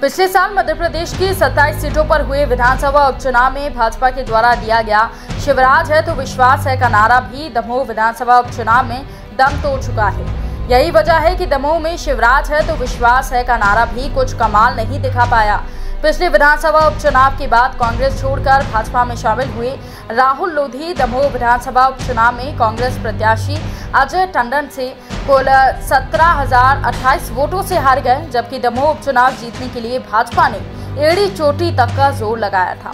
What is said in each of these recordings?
पिछले साल मध्य प्रदेश की 27 सीटों पर हुए विधानसभा उपचुनाव में भाजपा के द्वारा दिया गया शिवराज है तो विश्वास है का नारा भी दमोह विधानसभा उपचुनाव में दम तोड़ चुका है। यही वजह है कि दमोह में शिवराज है तो विश्वास है का नारा भी कुछ कमाल नहीं दिखा पाया। पिछले विधानसभा उपचुनाव के बाद कांग्रेस छोड़कर भाजपा में शामिल हुए राहुल लोधी दमोह विधानसभा उपचुनाव में कांग्रेस प्रत्याशी अजय टंडन से कुल 17,028 वोटों से हार गए, जबकि दमोह उपचुनाव जीतने के लिए भाजपा ने एड़ी चोटी तक का जोर लगाया था।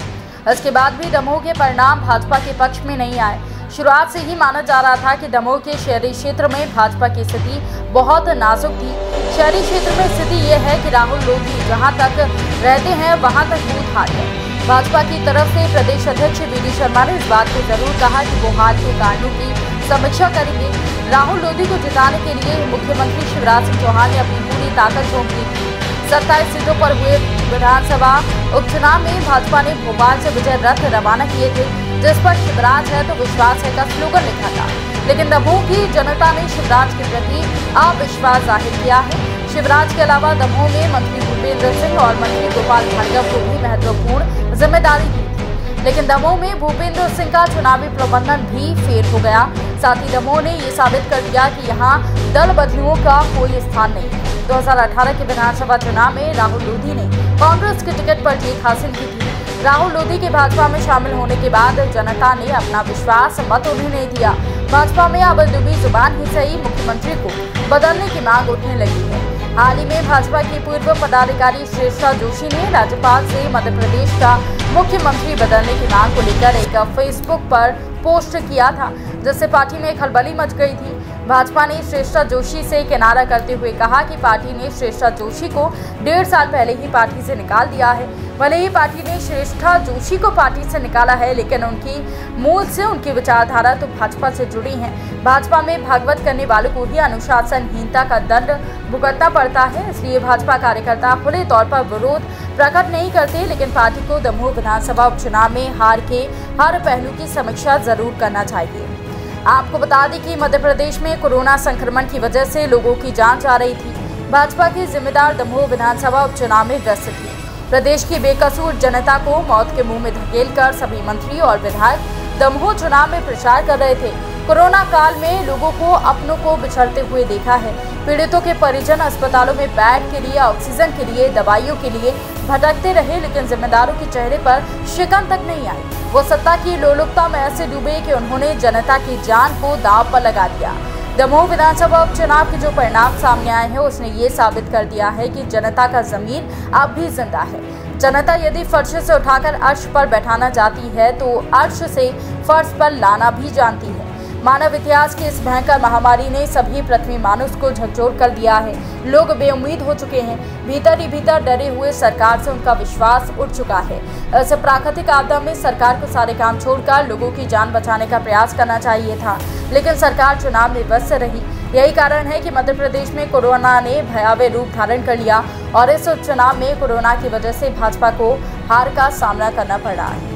इसके बाद भी दमोह के परिणाम भाजपा के पक्ष में नहीं आए। शुरुआत से ही माना जा रहा था कि दमोह के शहरी क्षेत्र में भाजपा की स्थिति बहुत नाजुक थी। शहरी क्षेत्र में स्थिति ये है कि राहुल लोधी जहां तक रहते हैं वहां तक बूथ हार गए। भाजपा की तरफ से प्रदेश अध्यक्ष वी.डी. शर्मा ने इस बात को जरूर कहा कि वो हार के कारणों की समीक्षा करेंगे। राहुल लोधी को जिताने के लिए मुख्यमंत्री शिवराज सिंह चौहान ने अपनी पूरी ताकत झोंक दी थी। 27 सीटों पर हुए विधानसभा उपचुनाव में भाजपा ने भोपाल से विजय रथ रवाना किए थे, जिस पर शिवराज है तो विश्वास है का स्लोगन लिखा था। लेकिन दमोह की जनता ने शिवराज के प्रति अविश्वास जाहिर किया है। शिवराज के अलावा दमोह में मंत्री भूपेंद्र सिंह और मंत्री गोपाल भार्गव को भी महत्वपूर्ण जिम्मेदारी दी थी, लेकिन दमोह में भूपेंद्र सिंह का चुनावी प्रबंधन भी फेल हो गया। साथ ही दमोह ने ये साबित कर दिया कि यहाँ दल बदलुओं का कोई स्थान नहीं है। 2018 के विधानसभा चुनाव में राहुल लोधी ने कांग्रेस के टिकट पर जीत हासिल की थी। राहुल लोधी के भाजपा में शामिल होने के बाद जनता ने अपना विश्वास मत उन्हें नहीं दिया। भाजपा में अब दुबी जुबान ही सही मुख्यमंत्री को बदलने की मांग उठने लगी है। हाल ही में भाजपा की पूर्व पदाधिकारी श्रेष्ठा जोशी ने राज्यपाल से मध्य प्रदेश का मुख्यमंत्री बदलने की मांग को लेकर एक फेसबुक पर पोस्ट किया था, जिससे पार्टी में खलबली मच गई थी। भाजपा ने श्रेष्ठा जोशी से किनारा करते हुए कहा कि पार्टी ने श्रेष्ठा जोशी को 1.5 साल पहले ही पार्टी से निकाल दिया है। भले ही पार्टी ने श्रेष्ठा जोशी को पार्टी से निकाला है, लेकिन उनकी मूल से उनकी विचारधारा तो भाजपा से जुड़ी है। भाजपा में भागवत करने वालों को ही अनुशासनहीनता का दंड भुगतना पड़ता है। इसलिए भाजपा कार्यकर्ता खुले तौर पर विरोध प्रकट नहीं करते, लेकिन पार्टी को दमोह विधानसभा उपचुनाव में हार के हर पहलू की समीक्षा जरूर करना चाहिए। आपको बता दें कि मध्य प्रदेश में कोरोना संक्रमण की वजह से लोगों की जान जा रही थी। भाजपा के जिम्मेदार दमोह विधानसभा उपचुनाव में व्यस्त थे। प्रदेश की बेकसूर जनता को मौत के मुंह में धकेलकर सभी मंत्री और विधायक दमोह चुनाव में प्रचार कर रहे थे। कोरोना काल में लोगों को अपनों को बिछड़ते हुए देखा है। पीड़ितों के परिजन अस्पतालों में बेड के लिए, ऑक्सीजन के लिए, दवाइयों के लिए भटकते रहे, लेकिन जिम्मेदारों के चेहरे पर शिकन तक नहीं आई। वो सत्ता की लोलुपता में ऐसे डूबे कि उन्होंने जनता की जान को दांव पर लगा दिया। दमोह विधानसभा उपचुनाव के जो परिणाम सामने आए हैं, उसने ये साबित कर दिया है कि जनता का जमीन अब भी जिंदा है। जनता यदि फर्श से उठाकर अर्श पर बैठाना चाहती है तो अर्श से फर्श पर लाना भी जानती है। मानव इतिहास की इस भयंकर महामारी ने सभी पृथ्वी मानुष को झकझोर कर दिया है। लोग बेउम्मीद हो चुके हैं। भीतर ही भीतर डरे हुए सरकार से उनका विश्वास उठ चुका है। ऐसे प्राकृतिक आपदा में सरकार को सारे काम छोड़कर लोगों की जान बचाने का प्रयास करना चाहिए था, लेकिन सरकार चुनाव में व्यस्त रही। यही कारण है कि मध्य प्रदेश में कोरोना ने भयावह रूप धारण कर लिया और इस उपचुनाव में कोरोना की वजह से भाजपा को हार का सामना करना पड़ रहा है।